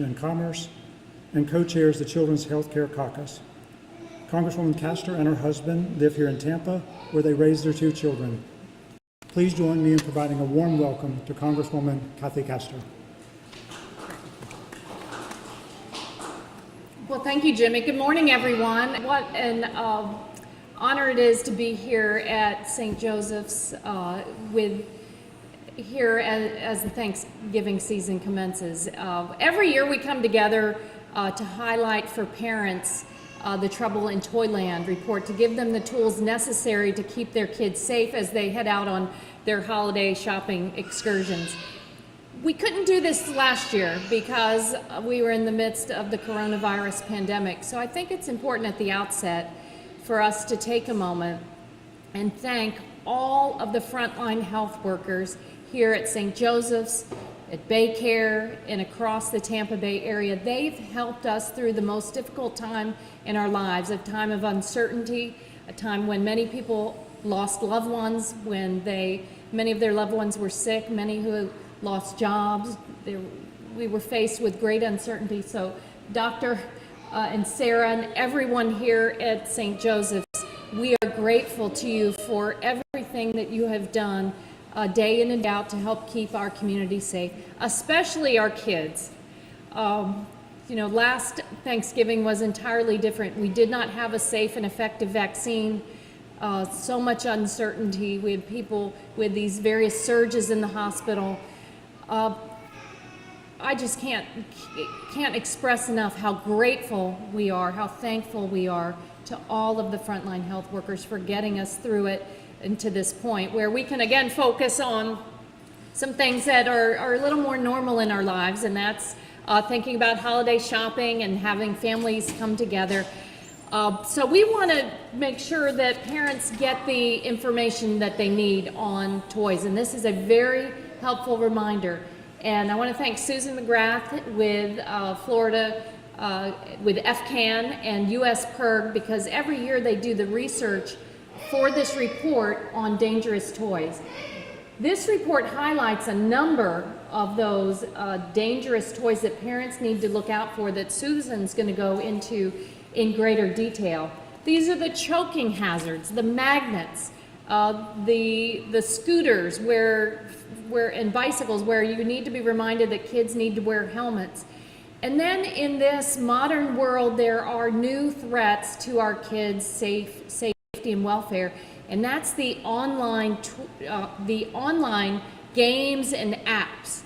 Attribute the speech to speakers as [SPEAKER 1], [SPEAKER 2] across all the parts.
[SPEAKER 1] and Commerce, and co-chairs the Children's Healthcare Caucus. Congresswoman Castor and her husband live here in Tampa, where they raise their 2 children. Please join me in providing a warm welcome to Congresswoman Kathy Castor.
[SPEAKER 2] Well, thank you, Jimmy. Good morning, everyone. What an honor it is to be here at St. Joseph's as the Thanksgiving season commences. Every year we come together to highlight for parents the Trouble in Toyland report, to give them the tools necessary to keep their kids safe as they head out on their holiday shopping excursions. We couldn't do this last year because we were in the midst of the coronavirus pandemic. So I think it's important at the outset for us to take a moment and thank all of the frontline health workers here at St. Joseph's, at Baycare, and across the Tampa Bay area. They've helped us through the most difficult time in our lives, a time of uncertainty, a time when many people lost loved ones, when many of their loved ones were sick, many who lost jobs. We were faced with great uncertainty. So Dr. And Sarah and everyone here at St. Joseph's, we are grateful to you for everything that you have done day in and out to help keep our community safe, especially our kids. Last Thanksgiving was entirely different. We did not have a safe and effective vaccine. So much uncertainty. We had people with these various surges in the hospital. I just can't express enough how grateful we are, how thankful we are to all of the frontline health workers for getting us through it and to this point where we can again focus on some things that are a little more normal in our lives, and that's thinking about holiday shopping and having families come together. So we want to make sure that parents get the information that they need on toys, and this is a very helpful reminder. And I want to thank Susan McGrath with Florida, with FCAN and US PIRG, because every year they do the research for this report on dangerous toys. This report highlights a number of those dangerous toys that parents need to look out for that Susan's going to go into in greater detail. These are the choking hazards, the magnets, the scooters and bicycles where you need to be reminded that kids need to wear helmets. And then in this modern world, there are new threats to our kids' safety and welfare, and that's the online games and apps.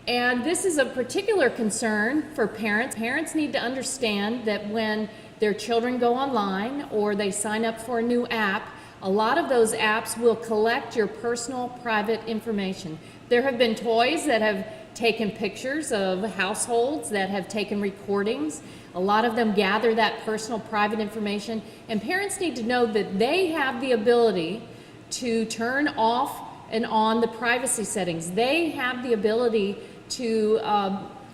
[SPEAKER 2] And this is a particular concern for parents. Parents need to understand that when their children go online or they sign up for a new app, a lot of those apps will collect your personal private information. There have been toys that have taken pictures of households, that have taken recordings. A lot of them gather that personal private information, and parents need to know that they have the ability to turn off and on the privacy settings. They have the ability to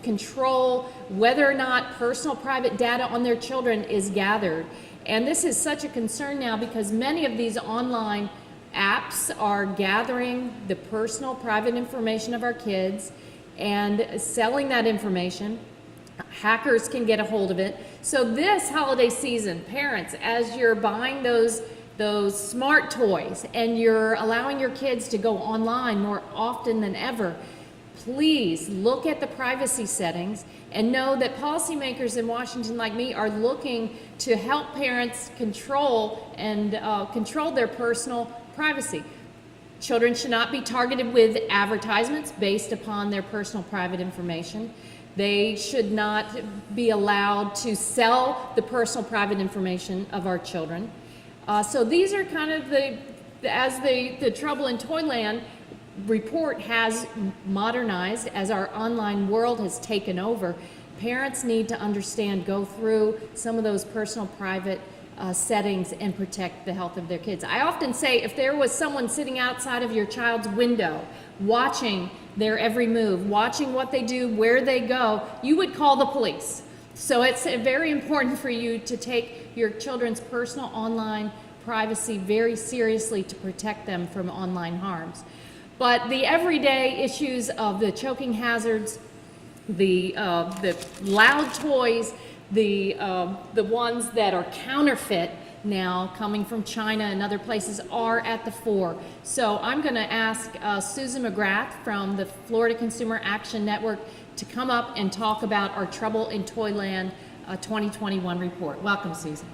[SPEAKER 2] control whether or not personal private data on their children is gathered. And this is such a concern now because many of these online apps are gathering the personal private information of our kids and selling that information. Hackers can get a hold of it. So this holiday season, parents, as you're buying those smart toys and you're allowing your kids to go online more often than ever, please look at the privacy settings and know that policymakers in Washington like me are looking to help parents control their personal privacy. Children should not be targeted with advertisements based upon their personal private information. They should not be allowed to sell the personal private information of our children. So these are kind of the Trouble in Toyland report has modernized as our online world has taken over. Parents need to understand, go through some of those personal private settings and protect the health of their kids. I often say if there was someone sitting outside of your child's window watching their every move, watching what they do, where they go, you would call the police. So it's very important for you to take your children's personal online privacy very seriously to protect them from online harms. But the everyday issues of the choking hazards, The loud toys, the ones that are counterfeit now coming from China and other places are at the fore. So I'm going to ask Susan McGrath from the Florida Consumer Action Network to come up and talk about our Trouble in Toyland 2021 report. Welcome, Susan.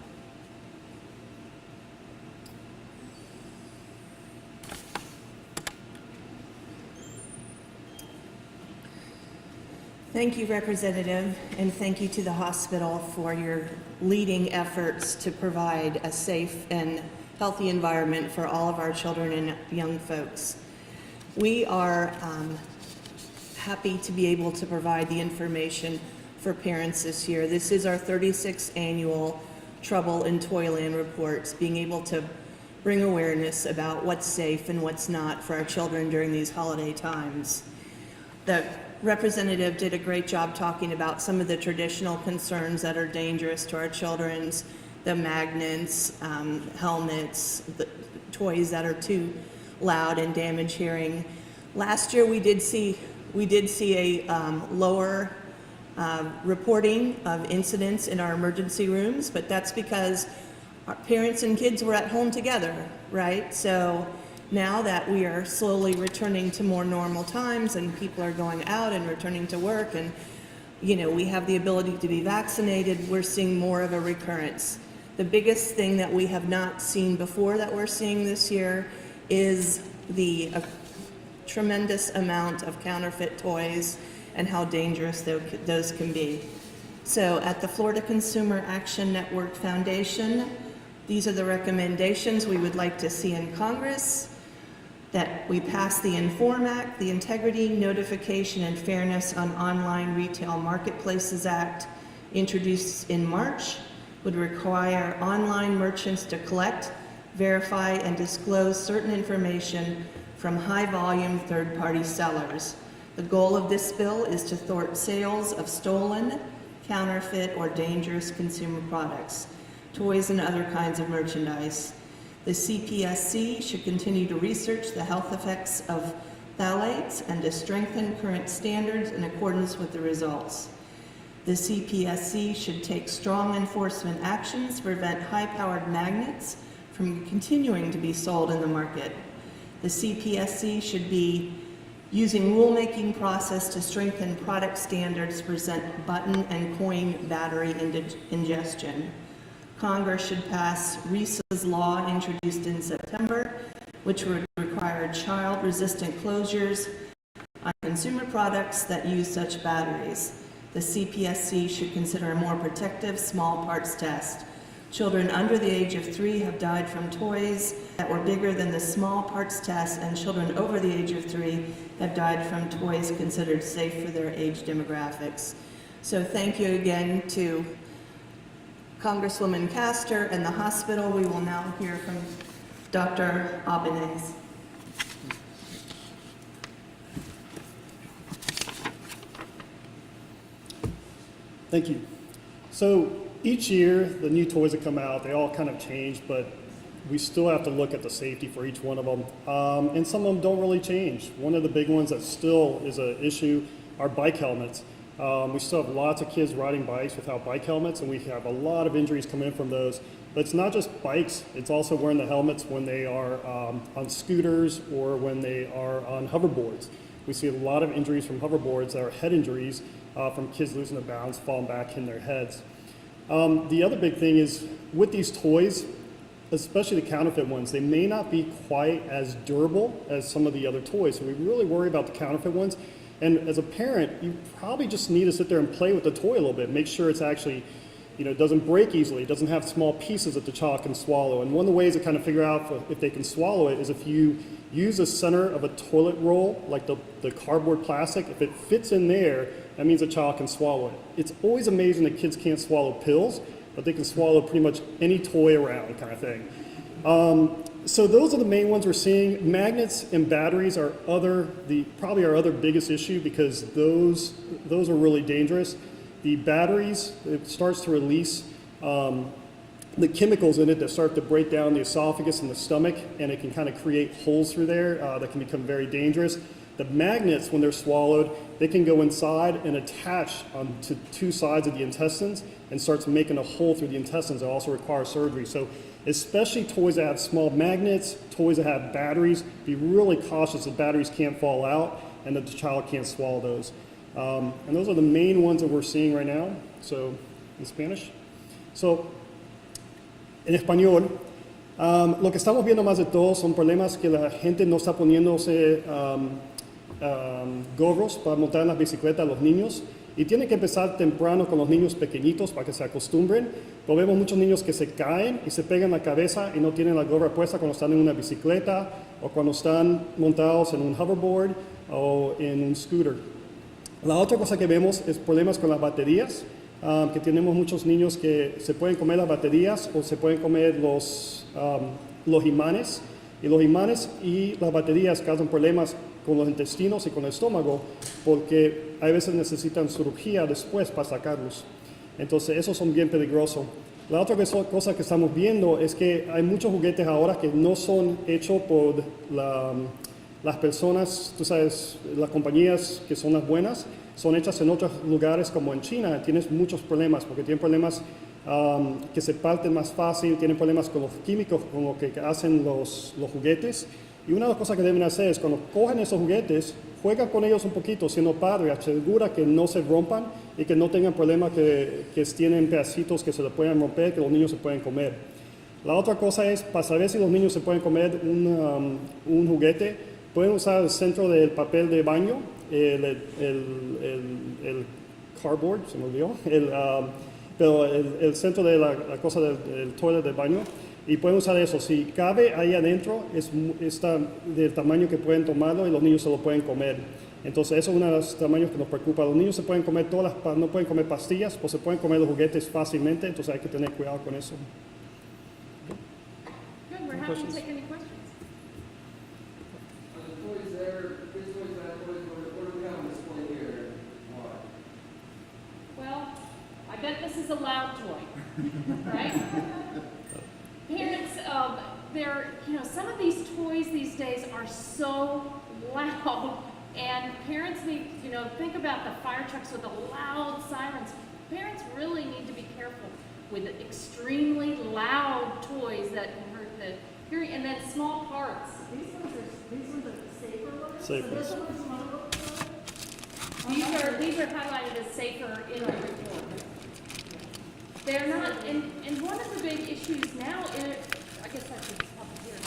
[SPEAKER 3] Thank you, Representative, and thank you to the hospital for your leading efforts to provide a safe and healthy environment for all of our children and young folks. We are happy to be able to provide the information for parents this year. This is our 36th annual Trouble in Toyland reports, being able to bring awareness about what's safe and what's not for our children during these holiday times. The Representative did a great job talking about some of the traditional concerns that are dangerous to our children, the magnets, helmets, the toys that are too loud and damage hearing. Last year we did see a lower reporting of incidents in our emergency rooms, but that's because our parents and kids were at home together, right? So now that we are slowly returning to more normal times and people are going out and returning to work and, you know, we have the ability to be vaccinated, we're seeing more of a recurrence. The biggest thing that we have not seen before that we're seeing this year is the tremendous amount of counterfeit toys and how dangerous those can be. So at the Florida Consumer Action Network Foundation, these are the recommendations we would like to see in Congress: that we pass the INFORM Act, the Integrity, Notification, and Fairness on Online Retail Marketplaces Act, introduced in March, would require online merchants to collect, verify, and disclose certain information from high-volume third-party sellers. The goal of this bill is to thwart sales of stolen, counterfeit, or dangerous consumer products, toys, and other kinds of merchandise. The CPSC should continue to research the health effects of phthalates and to strengthen current standards in accordance with the results. The CPSC should take strong enforcement actions to prevent high-powered magnets from continuing to be sold in the market. The CPSC should be using rulemaking process to strengthen product standards to prevent button and coin battery ingestion. Congress should pass RISA's law introduced in September, which would require child-resistant closures on consumer products that use such batteries. The CPSC should consider a more protective small parts test. Children under the age of 3 have died from toys that were bigger than the small parts test, and children over the age of 3 have died from toys considered safe for their age demographics. So thank you again to Congresswoman Castor and the hospital. We will now hear from Dr. Albanese.
[SPEAKER 4] Thank you. So each year, the new toys that come out, they all kind of change, but we still have to look at the safety for each one of them. And some of them don't really change. One of the big ones that still is an issue are bike helmets. We still have lots of kids riding bikes without bike helmets, and we have a lot of injuries coming in from those. But it's not just bikes, it's also wearing the helmets when they are on scooters or when they are on hoverboards. We see a lot of injuries from hoverboards that are head injuries from kids losing their balance, falling back in their heads. The other big thing is with these toys, especially the counterfeit ones, they may not be quite as durable as some of the other toys. So we really worry about the counterfeit ones. And as a parent, you probably just need to sit there and play with the toy a little bit, make sure it's actually, doesn't break easily, it doesn't have small pieces that the child can swallow. And one of the ways to kind of figure out if they can swallow it is if you use the center of a toilet roll, like the cardboard plastic, if it fits in there, that means a child can swallow it. It's always amazing that kids can't swallow pills, but they can swallow pretty much any toy around kind of thing. So those are the main ones we're seeing. Magnets and batteries are probably our other biggest issue because those are really dangerous. The batteries, it starts to release the chemicals in it that start to break down the esophagus and the stomach, and it can kind of create holes through there that can become very dangerous. The magnets, when they're swallowed, they can go inside and attach onto two sides of the intestines and starts making a hole through the intestines. It also requires surgery. So especially toys that have small magnets, toys that have batteries, be really cautious that batteries can't fall out and that the child can't swallow those. And those are the main ones that we're seeing right now. So in Spanish. So en español, lo que estamos viendo más de todo son problemas que la gente no está poniéndose gorros para montar en las bicicletas a los niños y tienen que empezar temprano con los niños pequeñitos para que se acostumbren. Pero vemos muchos niños que se caen y se pegan la cabeza y no tienen la gorra puesta cuando están en una bicicleta o cuando están montados en un hoverboard o en un scooter. La otra cosa que vemos es problemas con las baterías, que tenemos muchos niños que se pueden comer las baterías o se pueden comer los imanes. Y los imanes y las baterías causan problemas con los intestinos y con el estómago porque a veces necesitan cirugía después para sacarlos. Entonces, esos son bien peligrosos. La otra cosa que estamos viendo es que hay muchos juguetes ahora que no son hechos por las personas, tú sabes, las compañías que son las buenas, son hechas en otros lugares como en China. Tienes muchos problemas porque tienen problemas que se parten más fácil, tienen problemas con los químicos con lo que hacen los juguetes. Y una de las cosas que deben hacer es cuando cogen esos juguetes, juegan con ellos un poquito, siendo padre, asegura que no se rompan y que no tengan problemas que tienen pedacitos que se le puedan romper, que los niños se pueden comer. La otra cosa es, para saber si los niños se pueden comer un juguete, pueden usar el centro del papel de baño, el cardboard, se me olvidó, pero el centro de la cosa del toilet del baño, y pueden usar eso. Si cabe ahí adentro, está del tamaño que pueden tomarlo y los niños se lo pueden comer. Entonces, eso es uno de los tamaños que nos preocupa. Los niños se pueden comer no pueden comer pastillas, pues se pueden comer los juguetes fácilmente, entonces hay que tener cuidado con eso.
[SPEAKER 2] Good, we're happy to take any questions. Well, I bet this is a loud toy, right? Parents, some of these toys these days are so loud, and parents need, think about the fire trucks with the loud sirens. Parents really need to be careful with extremely loud toys that can hurt the hearing, and then small parts. These ones are safer ones.
[SPEAKER 4] Safer.
[SPEAKER 2] So this one's smaller. These are highlighted as safer in the report. They're not, and one of the big issues now, I guess that's up here.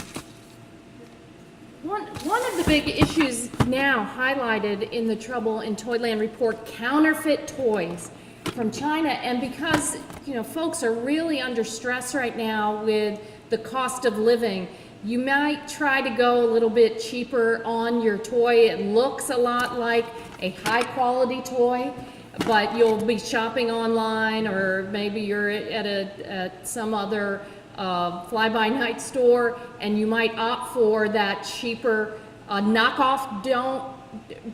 [SPEAKER 2] One of the big issues now highlighted in the Trouble in Toyland report, counterfeit toys from China. And because, folks are really under stress right now with the cost of living, you might try to go a little bit cheaper on your toy. It looks a lot like a high quality toy, but you'll be shopping online, or maybe you're at some other fly-by-night store, and you might opt for that cheaper knockoff.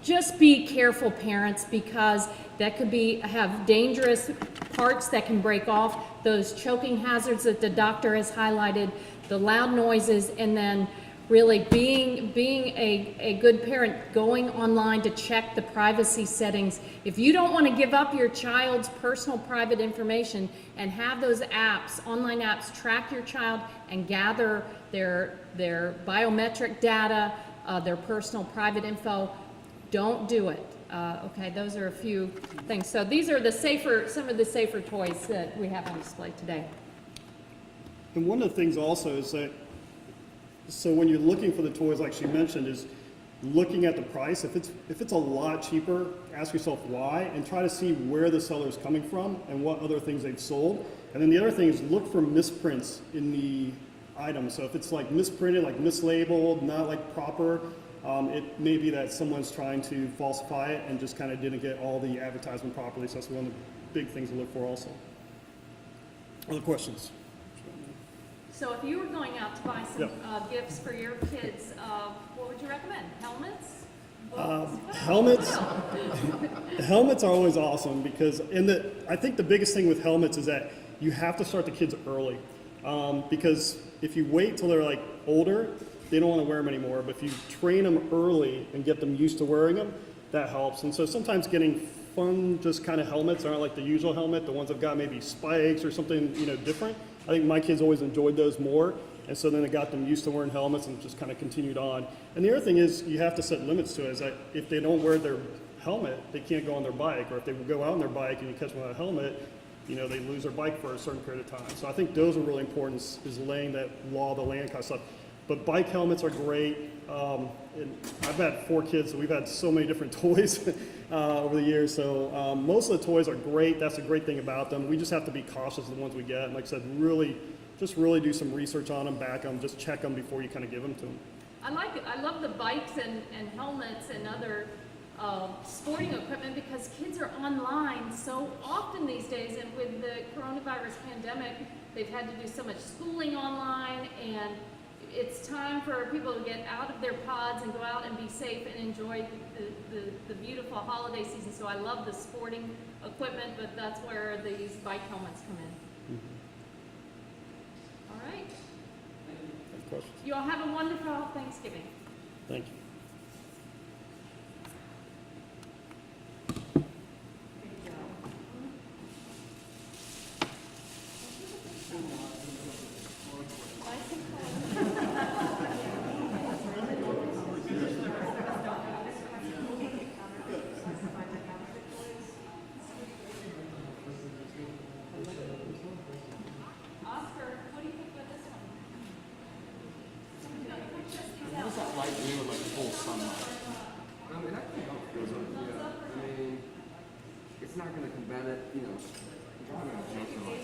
[SPEAKER 2] Just be careful, parents, because that could have dangerous parts that can break off, those choking hazards that the doctor has highlighted, the loud noises, and then really being a good parent, going online to check the privacy settings. If you don't want to give up your child's personal private information and have those apps, online apps, track your child and gather their biometric data, their personal private info, don't do it. Okay, those are a few things. So these are some of the safer toys that we have on display today.
[SPEAKER 4] And one of the things also is that, so when you're looking for the toys, like she mentioned, is looking at the price. If it's a lot cheaper, ask yourself why, and try to see where the seller is coming from and what other things they've sold. And then the other thing is look for misprints in the item. So if it's like misprinted, like mislabeled, not like proper, it may be that someone's trying to falsify it and just kind of didn't get all the advertisement properly. So that's one of the big things to look for also. Other questions?
[SPEAKER 2] So if you were going out to buy some gifts for your kids, what would you recommend? Helmets?
[SPEAKER 4] Helmets are always awesome because I think the biggest thing with helmets is that you have to start the kids early because if you wait till they're like older, they don't want to wear them anymore. But if you train them early and get them used to wearing them, that helps. And so sometimes getting fun, just kind of helmets aren't like the usual helmet, the ones that got maybe spikes or something, different. I think my kids always enjoyed those more. And so then it got them used to wearing helmets and just kind of continued on. And the other thing is you have to set limits to it, is that if they don't wear their helmet, they can't go on their bike. Or if they go out on their bike and you catch them without a helmet, they lose their bike for a certain period of time. So I think those are really important, is laying that law of the land kind of stuff. But bike helmets are great. And I've had 4 kids, so we've had so many different toys over the years. So most of the toys are great. That's the great thing about them. We just have to be cautious of the ones we get. And like I said, really do some research on them, back them, just check them before you kind of give them to them.
[SPEAKER 2] I love the bikes and helmets and other sporting equipment, because kids are online so often these days, and with the coronavirus pandemic, they've had to do so much schooling online, and it's time for people to get out of their pods and go out and be safe and enjoy the beautiful holiday season. So I love the sporting equipment, but that's where these bike helmets come in. All right.
[SPEAKER 4] Any questions?
[SPEAKER 2] You all have a wonderful Thanksgiving.
[SPEAKER 4] Thank you.
[SPEAKER 2] Oscar, what do you think about this one?
[SPEAKER 5] What's that light blue with like full sunlight? It actually helps. Yeah. I mean, it's not going to combat it, It's not going to jump in like